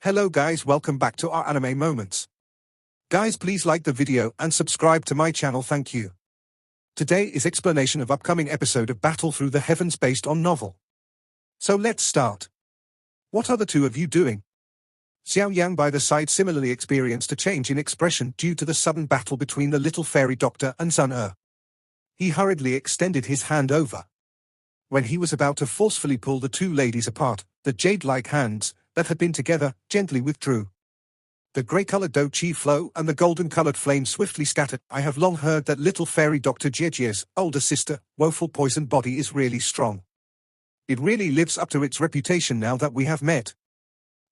Hello guys, welcome back to our anime moments. Guys, please like the video and subscribe to my channel, thank you. Today is explanation of upcoming episode of Battle Through the Heavens based on novel. So let's start. What are the two of you doing? Xiao Yan by the side similarly experienced a change in expression due to the sudden battle between the little fairy doctor and Sun. He hurriedly extended his hand over. When he was about to forcefully pull the two ladies apart, the jade-like hands that had been together gently withdrew. The grey-colored dough chi flow and the golden-colored flame swiftly scattered. I have long heard that little fairy Dr. Jie's older sister, woeful poison body is really strong. It really lives up to its reputation now that we have met.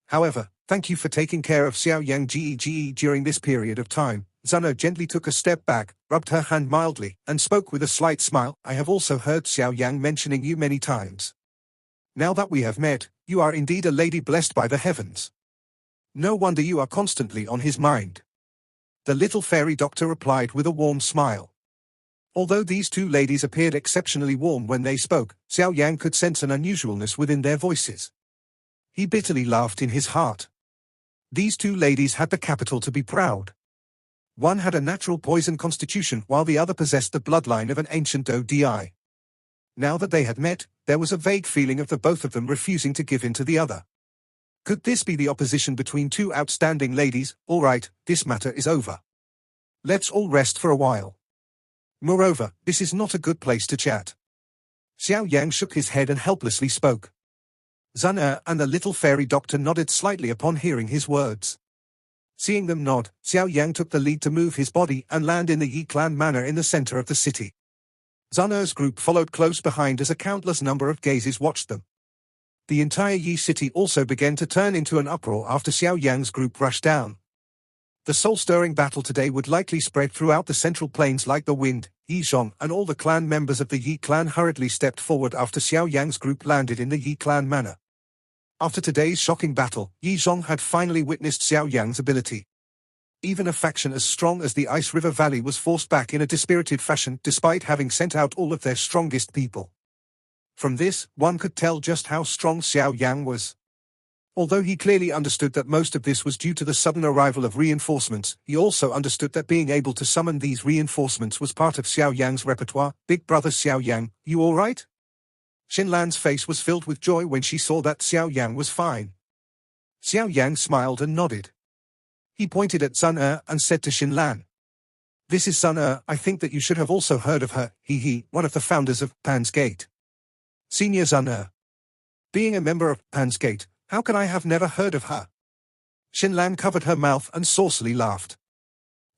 However, thank you for taking care of Xiao Yang Ge during this period of time. Sun gently took a step back, rubbed her hand mildly, and spoke with a slight smile. I have also heard Xiao Yang mentioning you many times. Now that we have met, you are indeed a lady blessed by the heavens. No wonder you are constantly on his mind. The little fairy doctor replied with a warm smile. Although these two ladies appeared exceptionally warm when they spoke, Xiao Yang could sense an unusualness within their voices. He bitterly laughed in his heart. These two ladies had the capital to be proud. One had a natural poison constitution while the other possessed the bloodline of an ancient ODI. Now that they had met, there was a vague feeling of the both of them refusing to give in to the other. Could this be the opposition between two outstanding ladies? All right, this matter is over. Let's all rest for a while. Moreover, this is not a good place to chat. Xiao Yang shook his head and helplessly spoke. Sun and the little fairy doctor nodded slightly upon hearing his words. Seeing them nod, Xiao Yang took the lead to move his body and land in the Yi Clan manor in the center of the city. Sun's group followed close behind as a countless number of gazes watched them. The entire Yi city also began to turn into an uproar after Xiao Yang's group rushed down. The soul-stirring battle today would likely spread throughout the central plains like the wind. Yi Zhong and all the clan members of the Yi Clan hurriedly stepped forward after Xiao Yang's group landed in the Yi Clan manor. After today's shocking battle, Yi Zhong had finally witnessed Xiao Yang's ability. Even a faction as strong as the Ice River Valley was forced back in a dispirited fashion despite having sent out all of their strongest people. From this, one could tell just how strong Xiao Yang was. Although he clearly understood that most of this was due to the sudden arrival of reinforcements, he also understood that being able to summon these reinforcements was part of Xiao Yang's repertoire. Big brother Xiao Yang, you alright? Xinlan's face was filled with joy when she saw that Xiao Yang was fine. Xiao Yang smiled and nodded. He pointed at Sun and said to Xinlan. This is Sun. I think that you should have also heard of her, one of the founders of Pan's Gate. Senior Sun. Being a member of Pan's Gate, how can I have never heard of her? Xinlan covered her mouth and saucily laughed.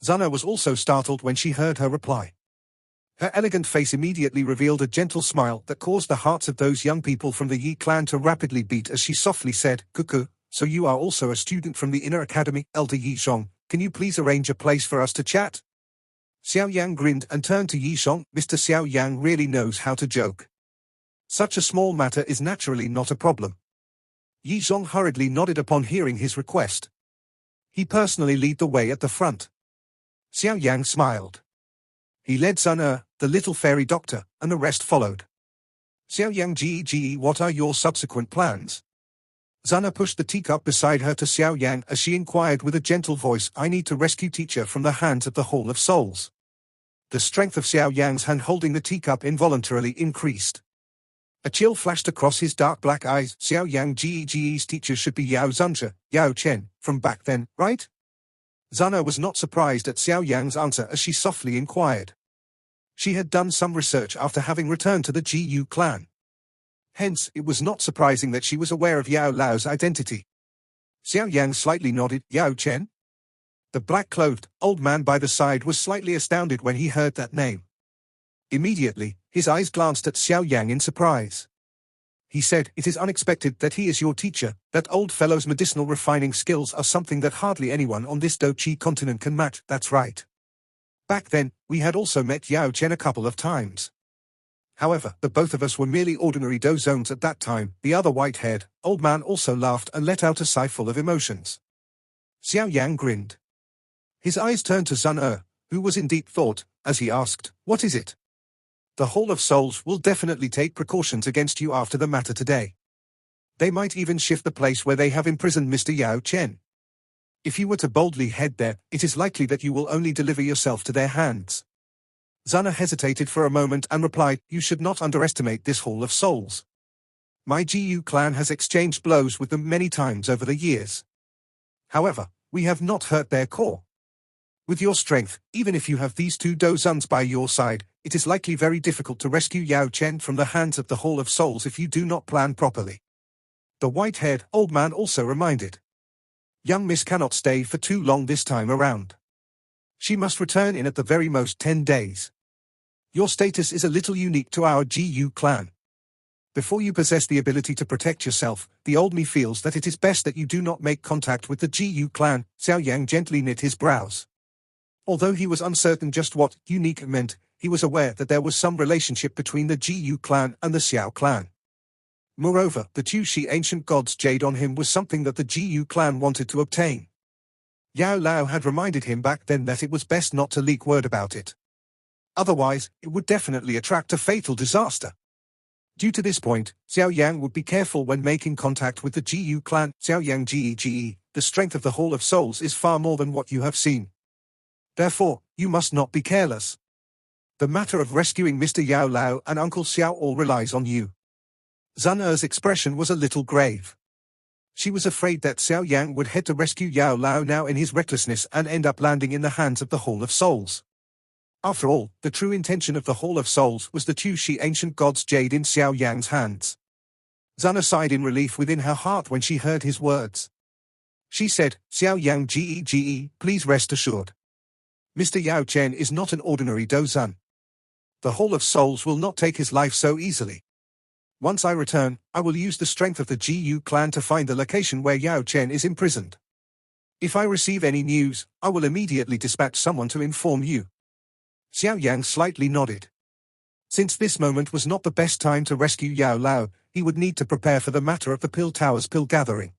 Sun was also startled when she heard her reply. Her elegant face immediately revealed a gentle smile that caused the hearts of those young people from the Yi clan to rapidly beat as she softly said, Cuckoo. So you are also a student from the Inner Academy, Elder Yi Zhong. Can you please arrange a place for us to chat? Xiao Yang grinned and turned to Yi Zhong. Mr. Xiao Yang really knows how to joke. Such a small matter is naturally not a problem. Yi Zhong hurriedly nodded upon hearing his request. He personally led the way at the front. Xiao Yang smiled. He led Sun, the little fairy doctor, and the rest followed. Xiao Yang Ge, what are your subsequent plans? Sun pushed the teacup beside her to Xiao Yang as she inquired with a gentle voice. I need to rescue teacher from the hands of the Hall of Souls. The strength of Xiao Yang's hand holding the teacup involuntarily increased. A chill flashed across his dark black eyes. Xiao Yang Ge's teacher should be Yao Chen, from back then, right? Sun was not surprised at Xiao Yang's answer as she softly inquired. She had done some research after having returned to the Gu clan. Hence, it was not surprising that she was aware of Yao Lao's identity. Xiao Yang slightly nodded. Yao Chen? The black-clothed, old man by the side was slightly astounded when he heard that name. Immediately, his eyes glanced at Xiao Yang in surprise. He said, it is unexpected that he is your teacher. That old fellow's medicinal refining skills are something that hardly anyone on this Do-Chi continent can match. That's right. Back then, we had also met Yao Chen a couple of times. However, the both of us were merely ordinary Do-Zones at that time. The other white-haired, old man also laughed and let out a sigh full of emotions. Xiao Yang grinned. His eyes turned to Sun, who was in deep thought, as he asked, what is it? The Hall of Souls will definitely take precautions against you after the matter today. They might even shift the place where they have imprisoned Mr. Yao Chen. If you were to boldly head there, it is likely that you will only deliver yourself to their hands. Zana hesitated for a moment and replied, "You should not underestimate this Hall of Souls. My GU clan has exchanged blows with them many times over the years. However, we have not hurt their core. With your strength, even if you have these two Dozuns by your side, it is likely very difficult to rescue Yao Chen from the hands of the Hall of Souls if you do not plan properly." The white-haired old man also reminded. "Young miss cannot stay for too long this time around. She must return in at the very most 10 days. Your status is a little unique to our GU clan. Before you possess the ability to protect yourself, the old me feels that it is best that you do not make contact with the GU clan." Xiao Yan gently knit his brows. Although he was uncertain just what unique meant, he was aware that there was some relationship between the GU clan and the Xiao clan. Moreover, the Tushi ancient god's jade on him was something that the GU clan wanted to obtain. Yao Lao had reminded him back then that it was best not to leak word about it. Otherwise, it would definitely attract a fatal disaster. Due to this point, Xiao Yang would be careful when making contact with the GU clan. Xiao Yang Ge, the strength of the Hall of Souls is far more than what you have seen. Therefore, you must not be careless. The matter of rescuing Mr. Yao Lao and Uncle Xiao all relies on you. Zana's expression was a little grave. She was afraid that Xiao Yang would head to rescue Yao Lao now in his recklessness and end up landing in the hands of the Hall of Souls. After all, the true intention of the Hall of Souls was the Tushi ancient god's jade in Xiao Yang's hands. Zana sighed in relief within her heart when she heard his words. She said, "Xiao Yang Ge, please rest assured. Mr. Yao Chen is not an ordinary Dozun. The Hall of Souls will not take his life so easily. Once I return, I will use the strength of the GU clan to find the location where Yao Chen is imprisoned. If I receive any news, I will immediately dispatch someone to inform you." Xiao Yang slightly nodded. Since this moment was not the best time to rescue Yao Lao, he would need to prepare for the matter of the Pill Tower's pill gathering.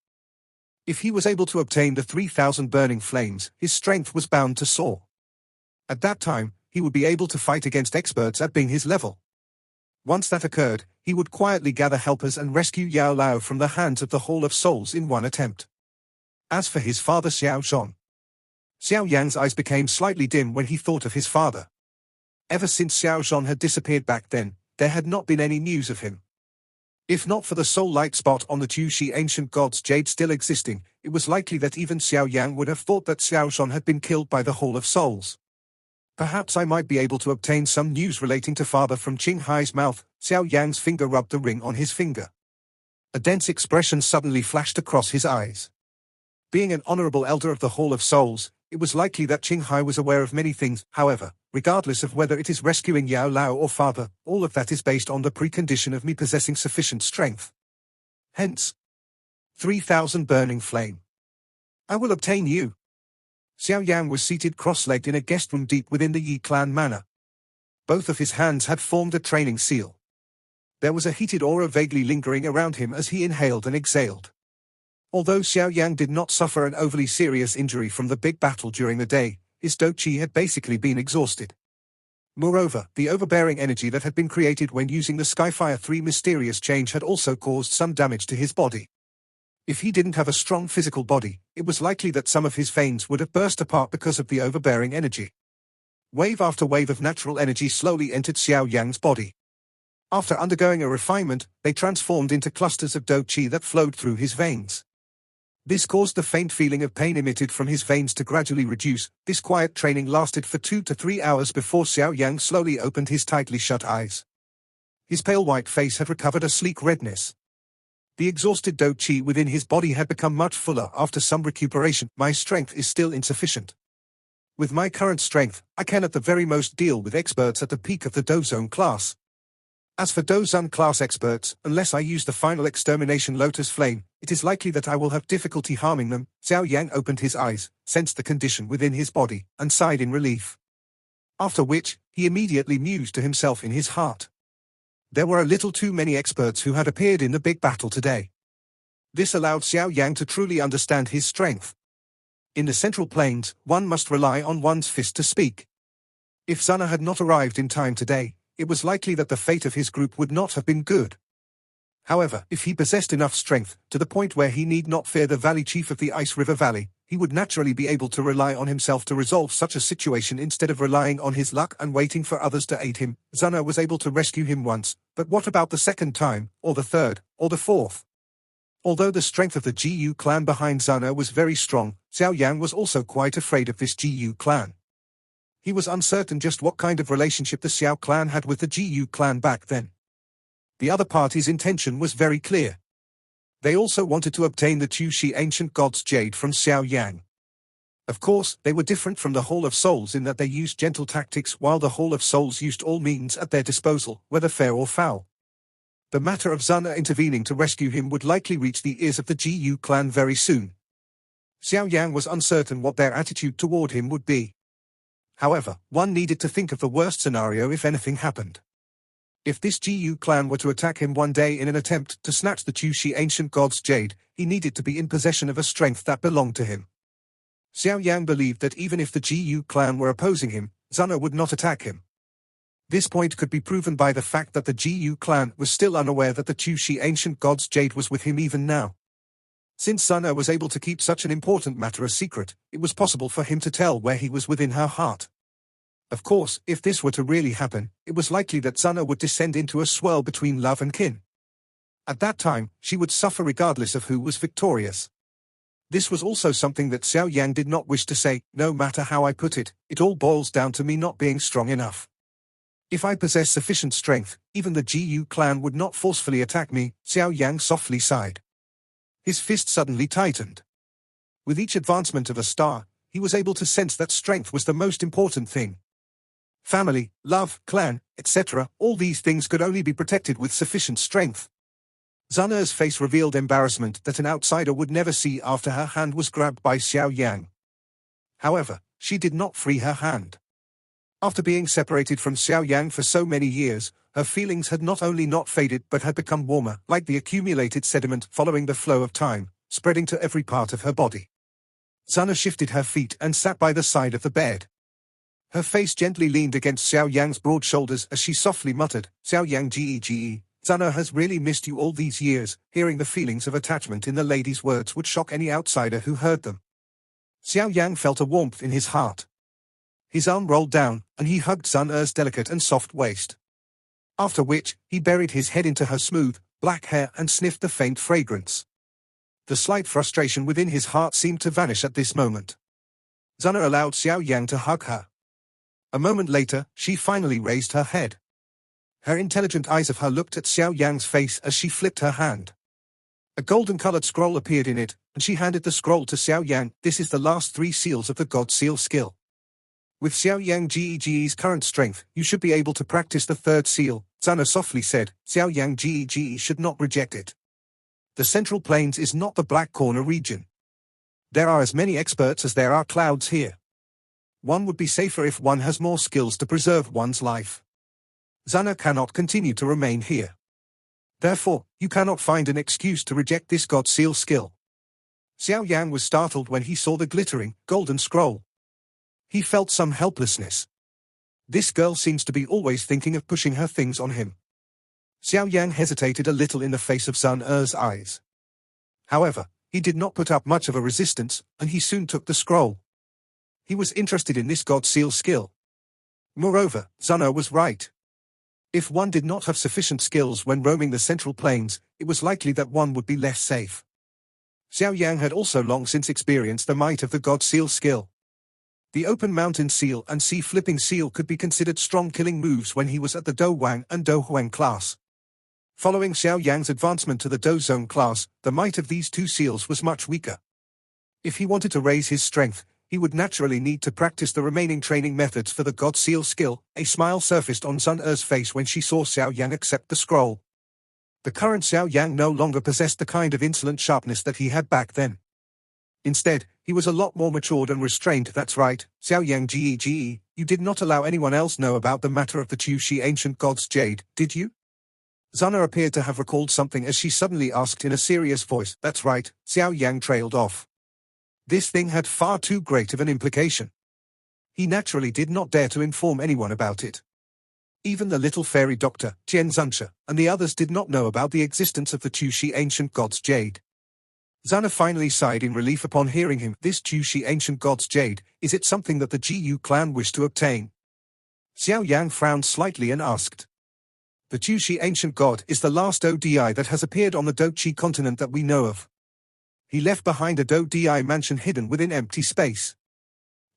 If he was able to obtain the 3,000 burning flames, his strength was bound to soar. At that time, he would be able to fight against experts at being his level. Once that occurred, he would quietly gather helpers and rescue Yao Lao from the hands of the Hall of Souls in one attempt. As for his father Xiao Zhong, Xiao Yan's eyes became slightly dim when he thought of his father. Ever since Xiao Zhong had disappeared back then, there had not been any news of him. If not for the soul light spot on the Tushi ancient god's jade still existing, it was likely that even Xiao Yang would have thought that Xiao Zhong had been killed by the Hall of Souls. Perhaps I might be able to obtain some news relating to father from Qinghai's mouth. Xiao Yang's finger rubbed the ring on his finger. A dense expression suddenly flashed across his eyes. Being an honorable elder of the Hall of Souls, it was likely that Qinghai was aware of many things. However, regardless of whether it is rescuing Yao Lao or father, all of that is based on the precondition of me possessing sufficient strength. Hence, 3,000 burning flame. I will obtain you. Xiao Yang was seated cross-legged in a guest room deep within the Yi clan manor. Both of his hands had formed a training seal. There was a heated aura vaguely lingering around him as he inhaled and exhaled. Although Xiao Yang did not suffer an overly serious injury from the big battle during the day, his Do-Chi had basically been exhausted. Moreover, the overbearing energy that had been created when using the Skyfire 3 mysterious change had also caused some damage to his body. If he didn't have a strong physical body, it was likely that some of his veins would have burst apart because of the overbearing energy. Wave after wave of natural energy slowly entered Xiao Yang's body. After undergoing a refinement, they transformed into clusters of Do-Chi that flowed through his veins. This caused the faint feeling of pain emitted from his veins to gradually reduce. This quiet training lasted for 2 to 3 hours before Xiao Yang slowly opened his tightly shut eyes. His pale white face had recovered a sleek redness. The exhausted Do-Chi within his body had become much fuller after some recuperation. My strength is still insufficient. With my current strength, I can at the very most deal with experts at the peak of the Dozone class. As for Dozun class experts, unless I use the final extermination Lotus Flame, it is likely that I will have difficulty harming them. Xiao Yang opened his eyes, sensed the condition within his body, and sighed in relief. After which, he immediately mused to himself in his heart. There were a little too many experts who had appeared in the big battle today. This allowed Xiao Yang to truly understand his strength. In the Central Plains, one must rely on one's fist to speak. If Zana had not arrived in time today, it was likely that the fate of his group would not have been good. However, if he possessed enough strength, to the point where he need not fear the valley chief of the Ice River Valley, he would naturally be able to rely on himself to resolve such a situation instead of relying on his luck and waiting for others to aid him. Zana was able to rescue him once, but what about the second time, or the third, or the fourth? Although the strength of the Xiao clan behind Zana was very strong, Xiao Yan was also quite afraid of this Xiao clan. He was uncertain just what kind of relationship the Xiao clan had with the Xiao clan back then. The other party's intention was very clear. They also wanted to obtain the Tushi ancient god's Jade from Xiao Yan. Of course, they were different from the Hall of Souls in that they used gentle tactics while the Hall of Souls used all means at their disposal, whether fair or foul. The matter of Zana intervening to rescue him would likely reach the ears of the Xiao clan very soon. Xiao Yan was uncertain what their attitude toward him would be. However, one needed to think of the worst scenario if anything happened. If this Xiao clan were to attack him one day in an attempt to snatch the Tushi ancient god's Jade, he needed to be in possession of a strength that belonged to him. Xiao Yan believed that even if the Xiao clan were opposing him, Zana would not attack him. This point could be proven by the fact that the Xiao clan was still unaware that the Tushi ancient god's Jade was with him even now. Since Zana was able to keep such an important matter a secret, it was possible for him to tell where he was within her heart. Of course, if this were to really happen, it was likely that Zana would descend into a swirl between love and kin. At that time, she would suffer regardless of who was victorious. This was also something that Xiao Yan did not wish to say. No matter how I put it, it all boils down to me not being strong enough. If I possess sufficient strength, even the Xiao clan would not forcefully attack me. Xiao Yan softly sighed. His fist suddenly tightened. With each advancement of a star, he was able to sense that strength was the most important thing. Family, love, clan, etc., all these things could only be protected with sufficient strength. Zana's face revealed embarrassment that an outsider would never see after her hand was grabbed by Xiao Yan. However, she did not free her hand. After being separated from Xiao Yan for so many years, her feelings had not only not faded but had become warmer, like the accumulated sediment following the flow of time, spreading to every part of her body. Zana shifted her feet and sat by the side of the bed. Her face gently leaned against Xiao Yang's broad shoulders as she softly muttered, "Xiao Yang Ge. Zana has really missed you all these years." Hearing the feelings of attachment in the lady's words would shock any outsider who heard them. Xiao Yang felt a warmth in his heart. His arm rolled down, and he hugged Zana's delicate and soft waist. After which, he buried his head into her smooth, black hair and sniffed the faint fragrance. The slight frustration within his heart seemed to vanish at this moment. Zana allowed Xiao Yang to hug her. A moment later, she finally raised her head. Her intelligent eyes of her looked at Xiao Yang's face as she flipped her hand. A golden-colored scroll appeared in it, and she handed the scroll to Xiao Yang. "This is the last 3 seals of the God Seal skill. With Xiao Yang Ge's current strength, you should be able to practice the 3rd seal," Zana softly said. Xiao Yang Ge should not reject it. The Central Plains is not the Black Corner region. There are as many experts as there are clouds here. One would be safer if one has more skills to preserve one's life. Zana cannot continue to remain here. Therefore, you cannot find an excuse to reject this God Seal skill. Xiao Yang was startled when he saw the glittering, golden scroll. He felt some helplessness. This girl seems to be always thinking of pushing her things on him. Xiao Yang hesitated a little in the face of Zana's eyes. However, he did not put up much of a resistance, and he soon took the scroll. He was interested in this God Seal skill. Moreover, Zana was right. If one did not have sufficient skills when roaming the Central Plains, it was likely that one would be less safe. Xiao Yang had also long since experienced the might of the God Seal skill. The open mountain seal and sea flipping seal could be considered strong killing moves when he was at the Do Wang and Do Huang class. Following Xiao Yang's advancement to the Do Zone class, the might of these 2 seals was much weaker. If he wanted to raise his strength, he would naturally need to practice the remaining training methods for the God Seal skill. A smile surfaced on Zana's face when she saw Xiao Yang accept the scroll. The current Xiao Yang no longer possessed the kind of insolent sharpness that he had back then. Instead, he was a lot more matured and restrained. "That's right, Xiao Yang Ge. You did not allow anyone else know about the matter of the Tushi ancient god's Jade, did you?" Zana appeared to have recalled something as she suddenly asked in a serious voice. "That's right," Xiao Yang trailed off. This thing had far too great of an implication. He naturally did not dare to inform anyone about it. Even the little fairy doctor, Jian Zunsha, and the others did not know about the existence of the Chushi ancient god's jade. Zana finally sighed in relief upon hearing him. This Chushi ancient god's jade, is it something that the Jiu clan wished to obtain? Xiao Yan frowned slightly and asked. The Chushi ancient god is the last ODI that has appeared on the Dochi continent that we know of. He left behind a Dodi mansion hidden within empty space.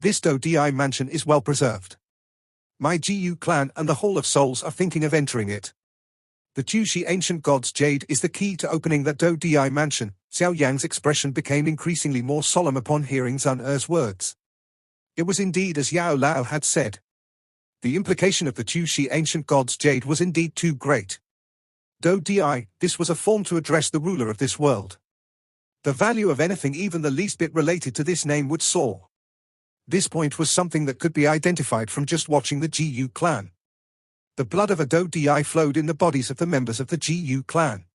This Dodi mansion is well preserved. My Jiu clan and the Hall of Souls are thinking of entering it. The Chushi ancient god's jade is the key to opening that Dodi mansion. Xiao Yan's expression became increasingly more solemn upon hearing Zun Er's words. It was indeed as Yao Lao had said. The implication of the Chushi ancient god's jade was indeed too great. Dodi, this was a form to address the ruler of this world. The value of anything even the least bit related to this name would soar. This point was something that could be identified from just watching the Jiu clan. The blood of a Dodi flowed in the bodies of the members of the Jiu clan.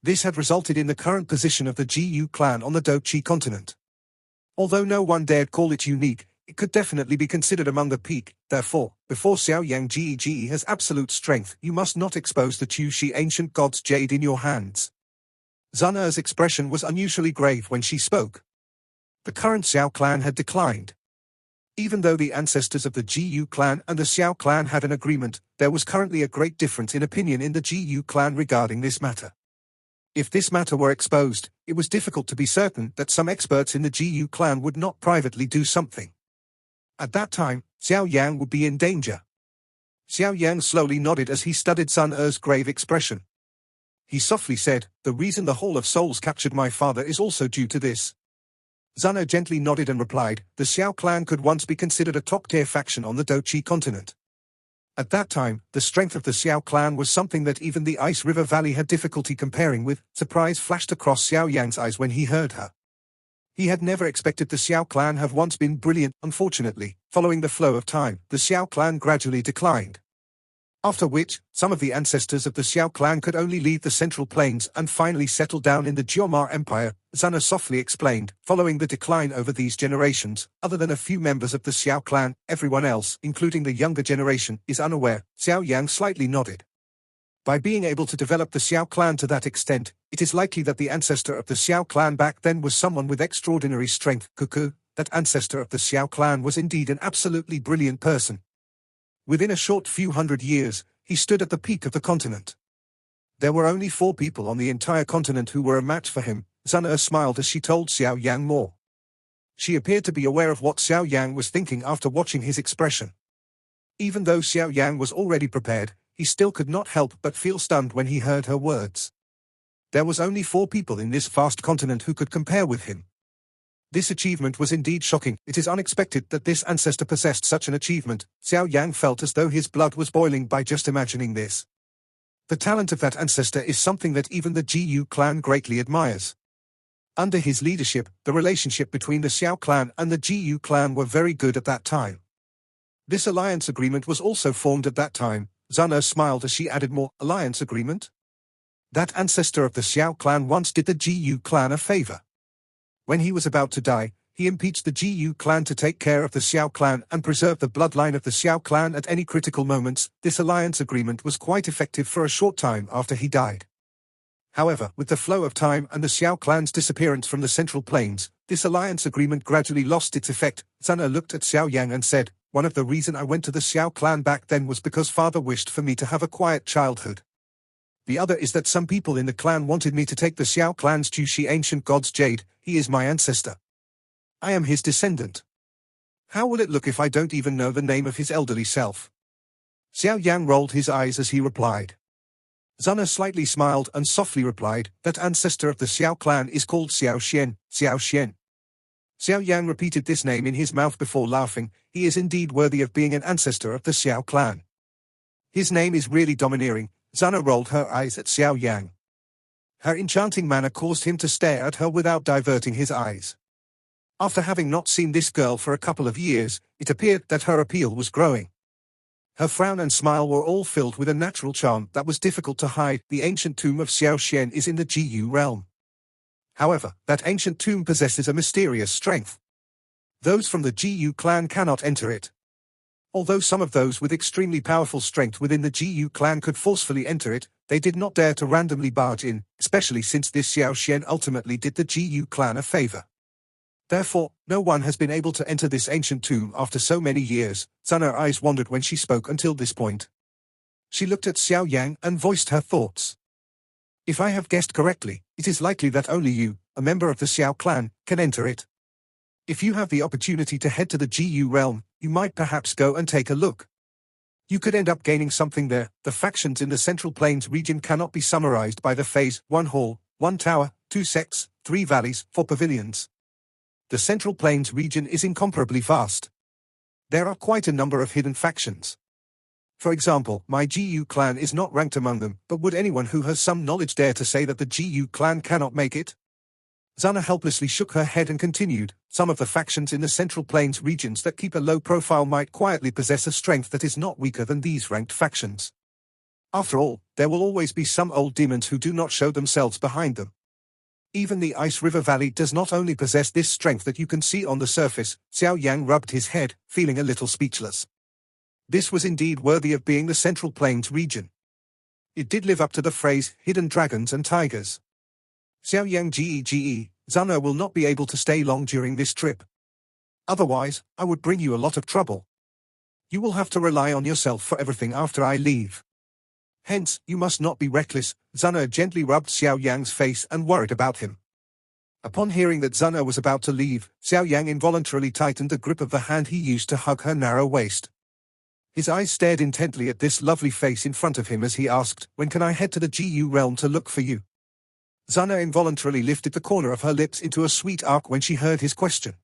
This had resulted in the current position of the Jiu clan on the Dochi continent. Although no one dared call it unique, it could definitely be considered among the peak. Therefore, before Xiao Yang Ge has absolute strength, you must not expose the Chushi ancient god's jade in your hands. Zun Er's expression was unusually grave when she spoke. The current Xiao clan had declined. Even though the ancestors of the Jiu clan and the Xiao clan had an agreement, there was currently a great difference in opinion in the Jiu clan regarding this matter. If this matter were exposed, it was difficult to be certain that some experts in the Jiu clan would not privately do something. At that time, Xiao Yang would be in danger. Xiao Yang slowly nodded as he studied Zun Er's grave expression. He softly said, the reason the Hall of Souls captured my father is also due to this. Zun Er gently nodded and replied, the Xiao clan could once be considered a top-tier faction on the Dochi continent. At that time, the strength of the Xiao clan was something that even the Ice River Valley had difficulty comparing with. Surprise flashed across Xiao Yang's eyes when he heard her. He had never expected the Xiao clan have once been brilliant. Unfortunately, following the flow of time, the Xiao clan gradually declined. After which, some of the ancestors of the Xiao clan could only leave the Central Plains and finally settle down in the Jiomar Empire, Zun Er softly explained. Following the decline over these generations, other than a few members of the Xiao clan, everyone else, including the younger generation, is unaware. Xiao Yang slightly nodded. By being able to develop the Xiao clan to that extent, it is likely that the ancestor of the Xiao clan back then was someone with extraordinary strength. Cuckoo, that ancestor of the Xiao clan was indeed an absolutely brilliant person. Within a short few hundred years, he stood at the peak of the continent. There were only 4 people on the entire continent who were a match for him. Zun Er smiled as she told Xiao Yang more. She appeared to be aware of what Xiao Yang was thinking after watching his expression. Even though Xiao Yang was already prepared, he still could not help but feel stunned when he heard her words. There was only 4 people in this vast continent who could compare with him. This achievement was indeed shocking. It is unexpected that this ancestor possessed such an achievement. Xiao Yang felt as though his blood was boiling by just imagining this. The talent of that ancestor is something that even the Jiu clan greatly admires. Under his leadership, the relationship between the Xiao clan and the Jiu clan were very good at that time. This alliance agreement was also formed at that time. Zun Er smiled as she added more. Alliance agreement? That ancestor of the Xiao clan once did the Jiu clan a favor. When he was about to die, he impeached the Jiu clan to take care of the Xiao clan and preserve the bloodline of the Xiao clan at any critical moments. This alliance agreement was quite effective for a short time after he died. However, with the flow of time and the Xiao clan's disappearance from the Central Plains, this alliance agreement gradually lost its effect. Zun Er looked at Xiao Yang and said, one of the reasons I went to the Xiao clan back then was because father wished for me to have a quiet childhood. The other is that some people in the clan wanted me to take the Xiao clan's Chushi ancient god's jade. He is my ancestor. I am his descendant. How will it look if I don't even know the name of his elderly self? Xiao Yang rolled his eyes as he replied. Zun Er slightly smiled and softly replied, that ancestor of the Xiao clan is called Xiao Xian. Xiao Xian. Xiao Yang repeated this name in his mouth before laughing. He is indeed worthy of being an ancestor of the Xiao clan. His name is really domineering. Zun Er rolled her eyes at Xiao Yang. Her enchanting manner caused him to stare at her without diverting his eyes. After having not seen this girl for a couple of years, it appeared that her appeal was growing. Her frown and smile were all filled with a natural charm that was difficult to hide. The ancient tomb of Xiao Xian is in the Jiu realm. However, that ancient tomb possesses a mysterious strength. Those from the Jiu clan cannot enter it. Although some of those with extremely powerful strength within the Xiao clan could forcefully enter it, they did not dare to randomly barge in, especially since this Xiao Yan ultimately did the Xiao clan a favor. Therefore, no one has been able to enter this ancient tomb after so many years. Her eyes wandered when she spoke until this point. She looked at Xiao Yan and voiced her thoughts. If I have guessed correctly, it is likely that only you, a member of the Xiao clan, can enter it. If you have the opportunity to head to the Xiao realm, you might perhaps go and take a look. You could end up gaining something there. The factions in the Central Plains region cannot be summarized by the phrase, 1 hall, 1 tower, 2 sects, 3 valleys, 4 pavilions. The Central Plains region is incomparably vast. There are quite a number of hidden factions. For example, my Xiao clan is not ranked among them, but would anyone who has some knowledge dare to say that the Xiao clan cannot make it? Zana helplessly shook her head and continued, some of the factions in the Central Plains regions that keep a low profile might quietly possess a strength that is not weaker than these ranked factions. After all, there will always be some old demons who do not show themselves behind them. Even the Ice River Valley does not only possess this strength that you can see on the surface. Xiao Yan rubbed his head, feeling a little speechless. This was indeed worthy of being the Central Plains region. It did live up to the phrase, hidden dragons and tigers. Xiao Yang Ge, Zana will not be able to stay long during this trip. Otherwise, I would bring you a lot of trouble. You will have to rely on yourself for everything after I leave. Hence, you must not be reckless. Zana gently rubbed Xiao Yang's face and worried about him. Upon hearing that Zana was about to leave, Xiao Yang involuntarily tightened the grip of the hand he used to hug her narrow waist. His eyes stared intently at this lovely face in front of him as he asked, when can I head to the Xiao realm to look for you? Zana involuntarily lifted the corner of her lips into a sweet arc when she heard his question.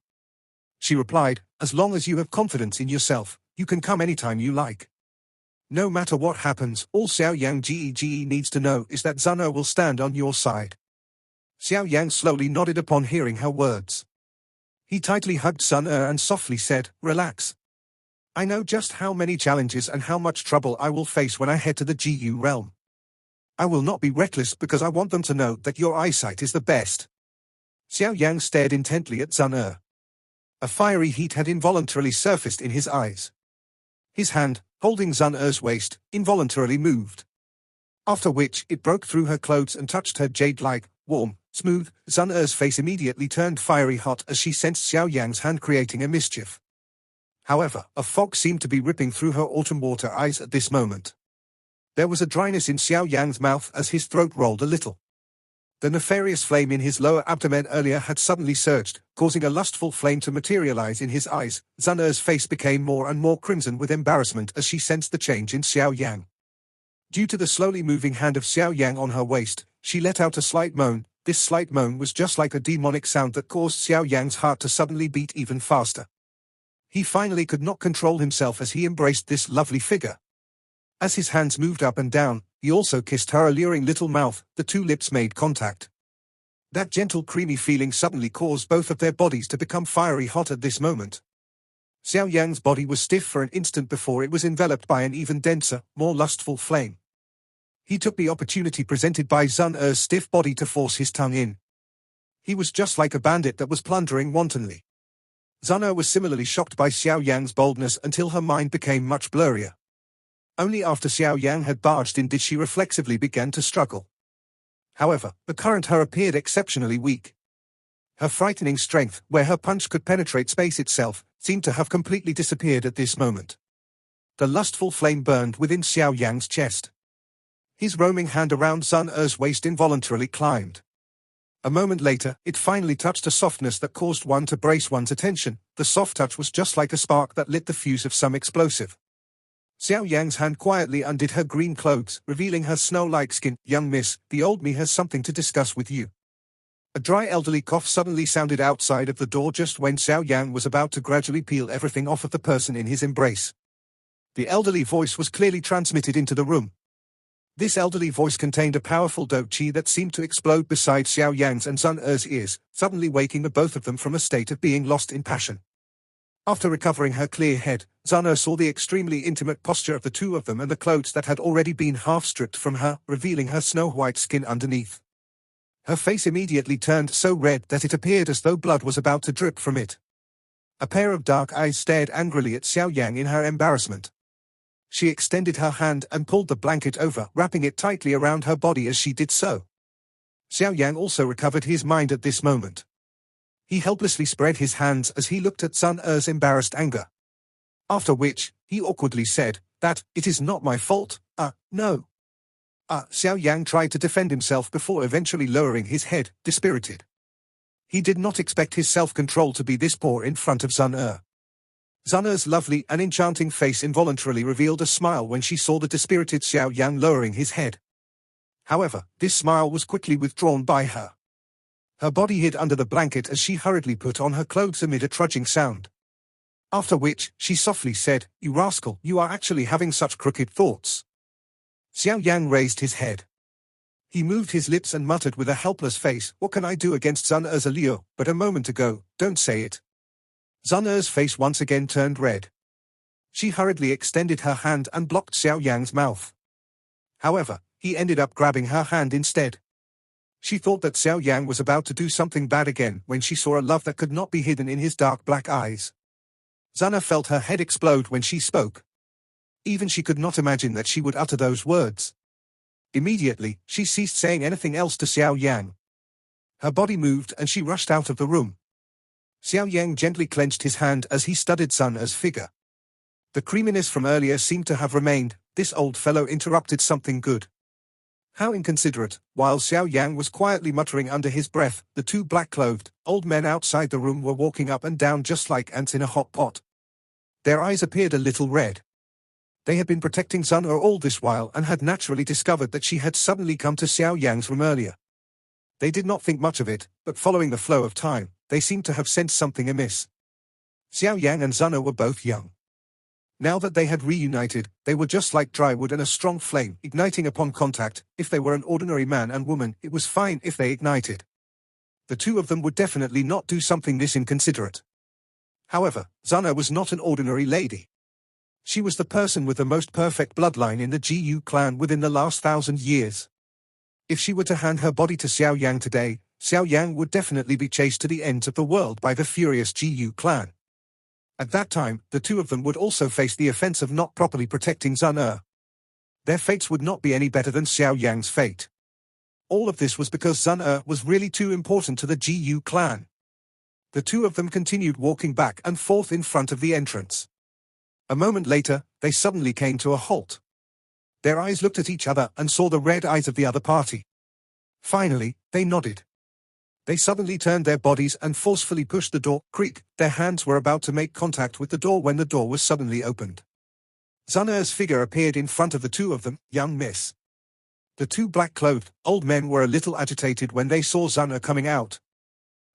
She replied, as long as you have confidence in yourself, you can come anytime you like. No matter what happens, all Xiao Yang Ge needs to know is that Zana will stand on your side. Xiao Yang slowly nodded upon hearing her words. He tightly hugged Zana and softly said, relax. I know just how many challenges and how much trouble I will face when I head to the Xiao realm. I will not be reckless because I want them to know that your eyesight is the best. Xiao Yang stared intently at Zana. A fiery heat had involuntarily surfaced in his eyes. His hand, holding Zana's waist, involuntarily moved. After which, it broke through her clothes and touched her jade-like, warm, smooth. Zana's face immediately turned fiery hot as she sensed Xiao Yang's hand creating a mischief. However, a fog seemed to be ripping through her autumn water eyes at this moment. There was a dryness in Xiao Yang's mouth as his throat rolled a little. The nefarious flame in his lower abdomen earlier had suddenly surged, causing a lustful flame to materialize in his eyes. Zana's face became more and more crimson with embarrassment as she sensed the change in Xiao Yang. Due to the slowly moving hand of Xiao Yang on her waist, she let out a slight moan. This slight moan was just like a demonic sound that caused Xiao Yang's heart to suddenly beat even faster. He finally could not control himself as he embraced this lovely figure. As his hands moved up and down, he also kissed her alluring little mouth. The two lips made contact. That gentle creamy feeling suddenly caused both of their bodies to become fiery hot at this moment. Xiao Yang's body was stiff for an instant before it was enveloped by an even denser, more lustful flame. He took the opportunity presented by Zana's stiff body to force his tongue in. He was just like a bandit that was plundering wantonly. Zana was similarly shocked by Xiao Yang's boldness until her mind became much blurrier. Only after Xiao Yang had barged in did she reflexively begin to struggle. However, the current her appeared exceptionally weak. Her frightening strength, where her punch could penetrate space itself, seemed to have completely disappeared at this moment. The lustful flame burned within Xiao Yang's chest. His roaming hand around Zana's waist involuntarily climbed. A moment later, it finally touched a softness that caused one to brace one's attention. The soft touch was just like a spark that lit the fuse of some explosive. Xiao Yang's hand quietly undid her green clothes, revealing her snow-like skin. Young miss, the old me has something to discuss with you. A dry elderly cough suddenly sounded outside of the door just when Xiao Yang was about to gradually peel everything off of the person in his embrace. The elderly voice was clearly transmitted into the room. This elderly voice contained a powerful do qi that seemed to explode beside Xiao Yang's and Zana's ears, suddenly waking the both of them from a state of being lost in passion. After recovering her clear head, Zana saw the extremely intimate posture of the two of them and the clothes that had already been half-stripped from her, revealing her snow-white skin underneath. Her face immediately turned so red that it appeared as though blood was about to drip from it. A pair of dark eyes stared angrily at Xiao Yan in her embarrassment. She extended her hand and pulled the blanket over, wrapping it tightly around her body as she did so. Xiao Yan also recovered his mind at this moment. He helplessly spread his hands as he looked at Sun Er's embarrassed anger. After which, he awkwardly said, "That, it is not my fault, no." Xiao Yan tried to defend himself before eventually lowering his head, dispirited. He did not expect his self-control to be this poor in front of Sun Er. Sun Er's lovely and enchanting face involuntarily revealed a smile when she saw the dispirited Xiao Yan lowering his head. However, this smile was quickly withdrawn by her. Her body hid under the blanket as she hurriedly put on her clothes amid a trudging sound. After which, she softly said, "You rascal, you are actually having such crooked thoughts." Xiao Yan raised his head. He moved his lips and muttered with a helpless face, "What can I do against Sun Er's allure, but a moment ago, don't say it." Sun Er's face once again turned red. She hurriedly extended her hand and blocked Xiao Yan's mouth. However, he ended up grabbing her hand instead. She thought that Xiao Yan was about to do something bad again when she saw a love that could not be hidden in his dark black eyes. Sun Er felt her head explode when she spoke. Even she could not imagine that she would utter those words. Immediately, she ceased saying anything else to Xiao Yan. Her body moved and she rushed out of the room. Xiao Yan gently clenched his hand as he studied Sun Er's figure. The creaminess from earlier seemed to have remained. This old fellow interrupted something good. How inconsiderate. While Xiao Yan was quietly muttering under his breath, the two black-clothed, old men outside the room were walking up and down just like ants in a hot pot. Their eyes appeared a little red. They had been protecting Sun Er all this while and had naturally discovered that she had suddenly come to Xiao Yan's room earlier. They did not think much of it, but following the flow of time, they seemed to have sensed something amiss. Xiao Yan and Sun Er were both young. Now that they had reunited, they were just like dry wood and a strong flame, igniting upon contact. If they were an ordinary man and woman, it was fine if they ignited. The two of them would definitely not do something this inconsiderate. However, Sun Er was not an ordinary lady. She was the person with the most perfect bloodline in the Xiao clan within the last 1,000 years. If she were to hand her body to Xiao Yang today, Xiao Yang would definitely be chased to the ends of the world by the furious Xiao clan. At that time, the two of them would also face the offense of not properly protecting Sun Er. Their fates would not be any better than Xiao Yang's fate. All of this was because Sun Er was really too important to the Xiao clan. The two of them continued walking back and forth in front of the entrance. A moment later, they suddenly came to a halt. Their eyes looked at each other and saw the red eyes of the other party. Finally, they nodded. They suddenly turned their bodies and forcefully pushed the door. Creak. Their hands were about to make contact with the door when the door was suddenly opened. Sun Er's figure appeared in front of the two of them. "Young miss." The two black-clothed, old men were a little agitated when they saw Sun Er coming out.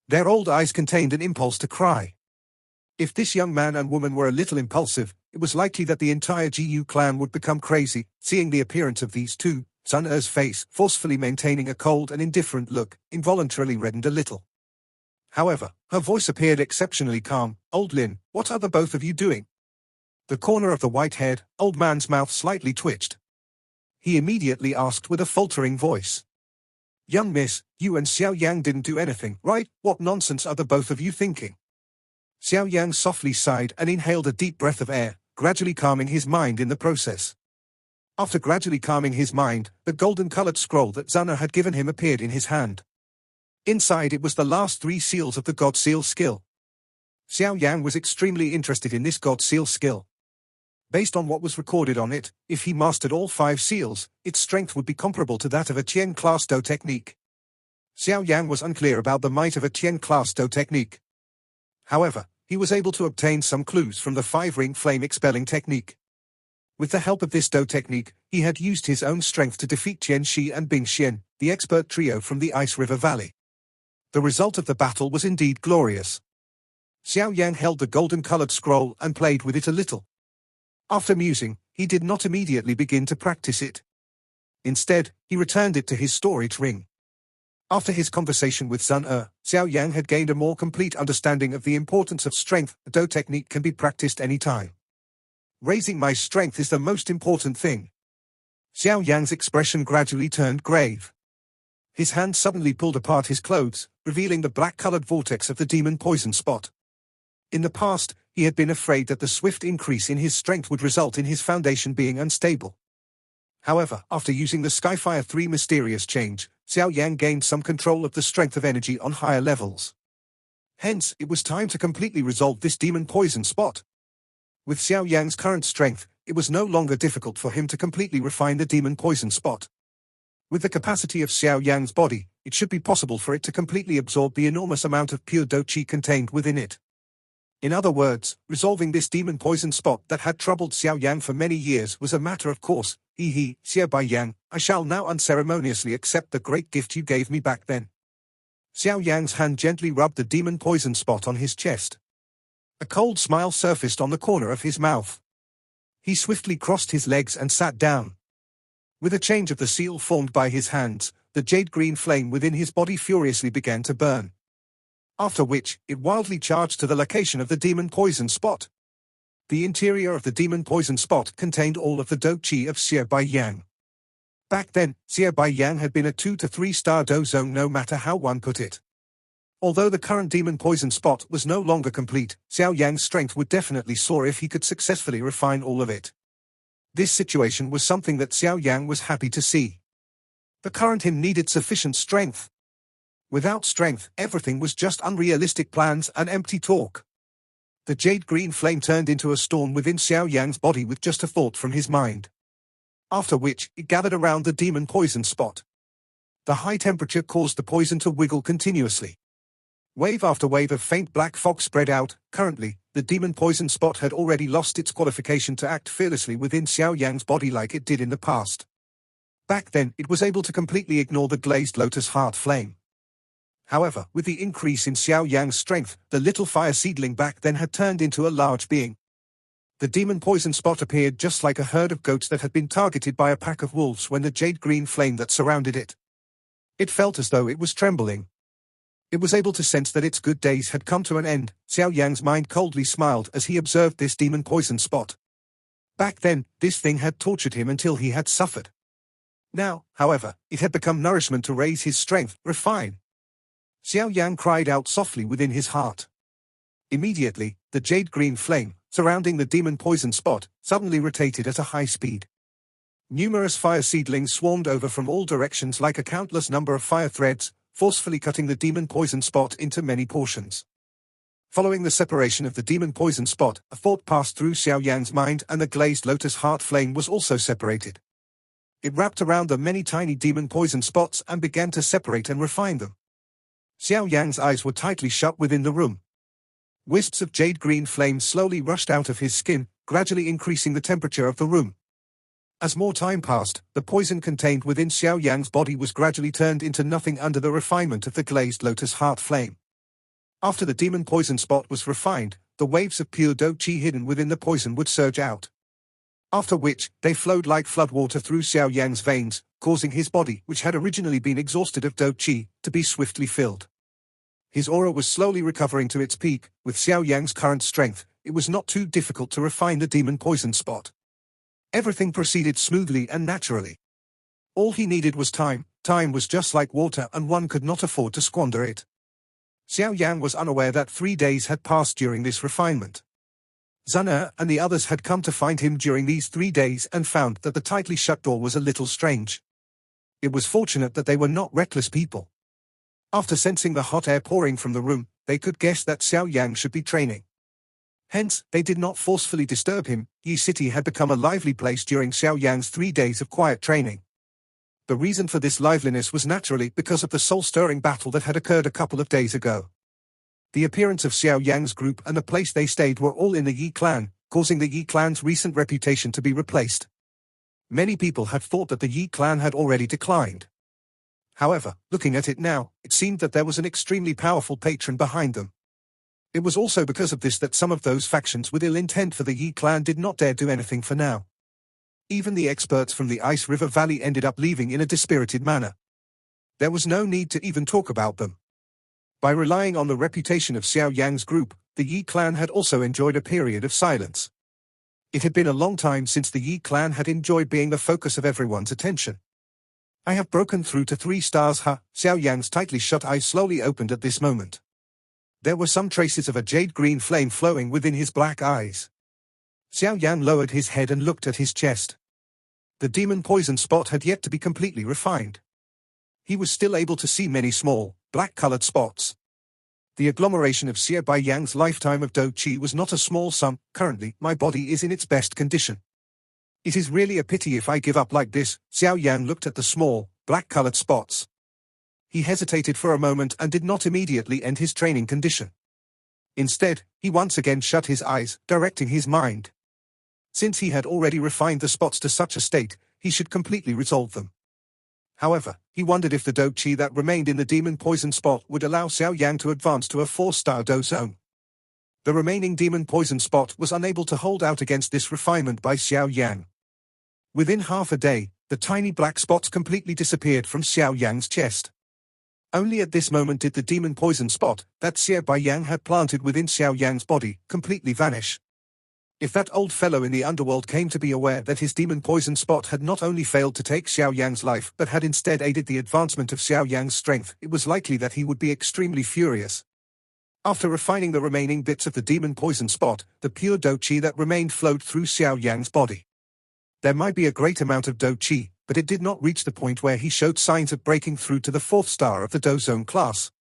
Their old eyes contained an impulse to cry. If this young man and woman were a little impulsive, it was likely that the entire Xiao clan would become crazy. Seeing the appearance of these two, Sun Er's face, forcefully maintaining a cold and indifferent look, involuntarily reddened a little. However, her voice appeared exceptionally calm. "Old Lin, what are the both of you doing?" The corner of the white-haired, old man's mouth slightly twitched. He immediately asked with a faltering voice. "Young miss, you and Xiao Yang didn't do anything, right? What nonsense are the both of you thinking?" Xiao Yang softly sighed and inhaled a deep breath of air, gradually calming his mind in the process. After gradually calming his mind, the golden-colored scroll that Sun Er had given him appeared in his hand. Inside it was the last 3 seals of the God Seal skill. Xiao Yang was extremely interested in this God Seal skill. Based on what was recorded on it, if he mastered all 5 seals, its strength would be comparable to that of a Tian-class Do technique. Xiao Yang was unclear about the might of a Tian-class Do technique. However, he was able to obtain some clues from the 5-ring flame expelling technique. With the help of this Do technique, he had used his own strength to defeat Qian Shi and Bing Xian, the expert trio from the Ice River Valley. The result of the battle was indeed glorious. Xiao Yan held the golden-colored scroll and played with it a little. After musing, he did not immediately begin to practice it. Instead, he returned it to his storage ring. After his conversation with Sun Er, Xiao Yan had gained a more complete understanding of the importance of strength. The Do technique can be practiced any time. Raising my strength is the most important thing. Xiao Yan's expression gradually turned grave. His hand suddenly pulled apart his clothes, revealing the black-colored vortex of the demon poison spot. In the past, he had been afraid that the swift increase in his strength would result in his foundation being unstable. However, after using the Skyfire 3 mysterious change, Xiao Yan gained some control of the strength of energy on higher levels. Hence, it was time to completely resolve this demon poison spot. With Xiao Yan's current strength, it was no longer difficult for him to completely refine the demon poison spot. With the capacity of Xiao Yan's body, it should be possible for it to completely absorb the enormous amount of pure Do Qi contained within it. In other words, resolving this demon poison spot that had troubled Xiao Yan for many years was a matter of course. Xiao Yan, I shall now unceremoniously accept the great gift you gave me back then. Xiao Yan's hand gently rubbed the demon poison spot on his chest. A cold smile surfaced on the corner of his mouth. He swiftly crossed his legs and sat down. With a change of the seal formed by his hands, the jade-green flame within his body furiously began to burn. After which, it wildly charged to the location of the demon poison spot. The interior of the demon poison spot contained all of the Do Qi of Xiao Yan. Back then, Xiao Yan had been a 2 to 3 star Do zone no matter how one put it. Although the current demon poison spot was no longer complete, Xiao Yan's strength would definitely soar if he could successfully refine all of it. This situation was something that Xiao Yan was happy to see. The current him needed sufficient strength. Without strength, everything was just unrealistic plans and empty talk. The jade-green flame turned into a storm within Xiao Yan's body with just a thought from his mind. After which, it gathered around the demon poison spot. The high temperature caused the poison to wiggle continuously. Wave after wave of faint black fog spread out. Currently, the demon poison spot had already lost its qualification to act fearlessly within Xiao Yan's body like it did in the past. Back then, it was able to completely ignore the glazed lotus heart flame. However, with the increase in Xiao Yan's strength, the little fire seedling back then had turned into a large being. The demon poison spot appeared just like a herd of goats that had been targeted by a pack of wolves when the jade-green flame that surrounded it. It felt as though it was trembling. It was able to sense that its good days had come to an end. Xiao Yan's mind coldly smiled as he observed this demon poison spot. Back then, this thing had tortured him until he had suffered. Now, however, it had become nourishment to raise his strength, refine. Xiao Yan cried out softly within his heart. Immediately, the jade-green flame, surrounding the demon poison spot, suddenly rotated at a high speed. Numerous fire seedlings swarmed over from all directions like a countless number of fire threads, forcefully cutting the demon poison spot into many portions. Following the separation of the demon poison spot, a thought passed through Xiao Yan's mind and the glazed lotus heart flame was also separated. It wrapped around the many tiny demon poison spots and began to separate and refine them. Xiao Yan's eyes were tightly shut within the room. Wisps of jade-green flame slowly rushed out of his skin, gradually increasing the temperature of the room. As more time passed, the poison contained within Xiao Yan's body was gradually turned into nothing under the refinement of the glazed lotus heart flame. After the demon poison spot was refined, the waves of pure Do Qi hidden within the poison would surge out. After which, they flowed like floodwater through Xiao Yan's veins, causing his body, which had originally been exhausted of Do Qi, to be swiftly filled. His aura was slowly recovering to its peak. With Xiao Yan's current strength, it was not too difficult to refine the demon poison spot. Everything proceeded smoothly and naturally. All he needed was time. Time was just like water and one could not afford to squander it. Xiao Yan was unaware that 3 days had passed during this refinement. Zhana and the others had come to find him during these 3 days and found that the tightly shut door was a little strange. It was fortunate that they were not reckless people. After sensing the hot air pouring from the room, they could guess that Xiao Yan should be training. Hence, they did not forcefully disturb him. Yi City had become a lively place during Xiao Yan's 3 days of quiet training. The reason for this liveliness was naturally because of the soul-stirring battle that had occurred a couple of days ago. The appearance of Xiao Yan's group and the place they stayed were all in the Yi clan, causing the Yi clan's recent reputation to be replaced. Many people had thought that the Yi clan had already declined. However, looking at it now, it seemed that there was an extremely powerful patron behind them. It was also because of this that some of those factions with ill intent for the Yi clan did not dare do anything for now. Even the experts from the Ice River Valley ended up leaving in a dispirited manner. There was no need to even talk about them. By relying on the reputation of Xiao Yan's group, the Yi clan had also enjoyed a period of silence. It had been a long time since the Yi clan had enjoyed being the focus of everyone's attention. I have broken through to 3 stars. Xiao Yan's tightly shut eyes slowly opened at this moment. There were some traces of a jade-green flame flowing within his black eyes. Xiao Yan lowered his head and looked at his chest. The demon poison spot had yet to be completely refined. He was still able to see many small, black-colored spots. The agglomeration of Xie Bai Yang's lifetime of Do Qi was not a small sum. Currently, my body is in its best condition. It is really a pity if I give up like this. Xiao Yan looked at the small, black-colored spots. He hesitated for a moment and did not immediately end his training condition. Instead, he once again shut his eyes, directing his mind. Since he had already refined the spots to such a state, he should completely resolve them. However, he wondered if the Do Qi that remained in the demon poison spot would allow Xiao Yang to advance to a 4-star Do zone. The remaining demon poison spot was unable to hold out against this refinement by Xiao Yang. Within half a day, the tiny black spots completely disappeared from Xiao Yang's chest. Only at this moment did the demon poison spot that Xie Bai Yang had planted within Xiao Yang's body completely vanish. If that old fellow in the underworld came to be aware that his demon poison spot had not only failed to take Xiao Yang's life but had instead aided the advancement of Xiao Yang's strength, it was likely that he would be extremely furious. After refining the remaining bits of the demon poison spot, the pure Do Qi that remained flowed through Xiao Yang's body. There might be a great amount of Do Qi, but it did not reach the point where he showed signs of breaking through to the 4th star of the Do Zone class.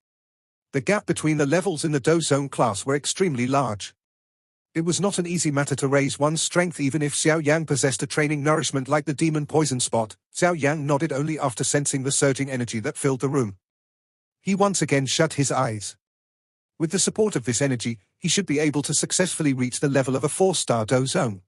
The gap between the levels in the Do Zone class were extremely large. It was not an easy matter to raise one's strength even if Xiao Yang possessed a training nourishment like the demon poison spot. Xiao Yang nodded only after sensing the surging energy that filled the room. He once again shut his eyes. With the support of this energy, he should be able to successfully reach the level of a 4-star Do zone.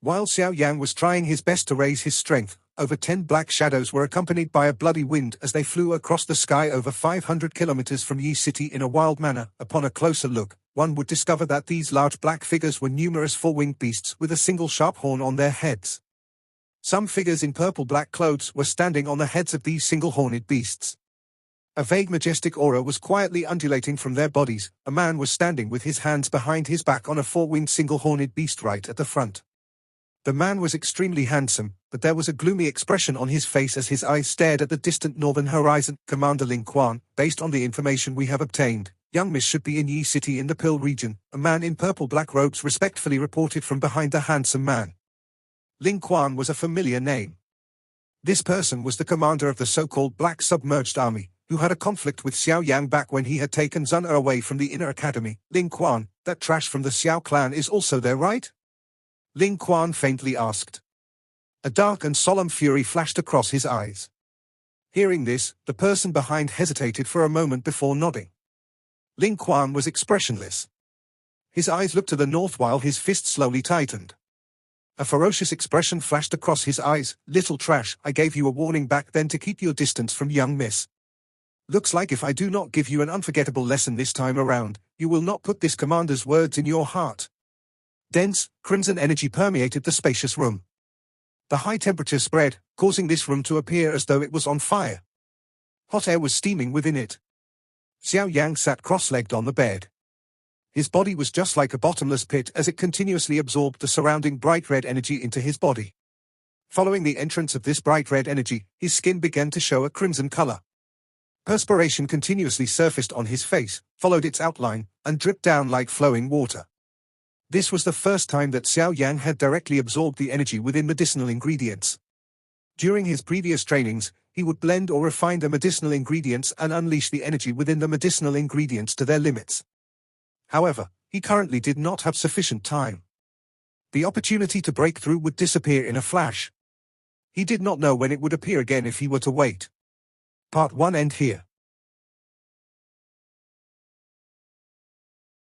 While Xiao Yang was trying his best to raise his strength, over 10 black shadows were accompanied by a bloody wind as they flew across the sky over 500 kilometers from Yi City in a wild manner. Upon a closer look, one would discover that these large black figures were numerous 4-winged beasts with a single sharp horn on their heads. Some figures in purple-black clothes were standing on the heads of these single-horned beasts. A vague majestic aura was quietly undulating from their bodies. A man was standing with his hands behind his back on a 4-winged single-horned beast right at the front. The man was extremely handsome, but there was a gloomy expression on his face as his eyes stared at the distant northern horizon. Commander Ling Quan, based on the information we have obtained, young Miss should be in Yi City in the Pill region. A man in purple-black robes respectfully reported from behind the handsome man. Ling Quan was a familiar name. This person was the commander of the so-called Black Submerged Army, who had a conflict with Xiao Yang back when he had taken Zun Er away from the Inner Academy. Ling Quan, that trash from the Xiao Clan is also there, right? Ling Quan faintly asked. A dark and solemn fury flashed across his eyes. Hearing this, the person behind hesitated for a moment before nodding. Ling Quan was expressionless. His eyes looked to the north while his fist slowly tightened. A ferocious expression flashed across his eyes. Little trash, I gave you a warning back then to keep your distance from young Miss. Looks like if I do not give you an unforgettable lesson this time around, you will not put this commander's words in your heart. Dense, crimson energy permeated the spacious room. The high temperature spread, causing this room to appear as though it was on fire. Hot air was steaming within it. Xiao Yang sat cross-legged on the bed. His body was just like a bottomless pit as it continuously absorbed the surrounding bright red energy into his body. Following the entrance of this bright red energy, his skin began to show a crimson color. Perspiration continuously surfaced on his face, followed its outline, and dripped down like flowing water. This was the first time that Xiao Yang had directly absorbed the energy within medicinal ingredients. During his previous trainings, he would blend or refine the medicinal ingredients and unleash the energy within the medicinal ingredients to their limits. However, he currently did not have sufficient time. The opportunity to break through would disappear in a flash. He did not know when it would appear again if he were to wait. Part 1 end here.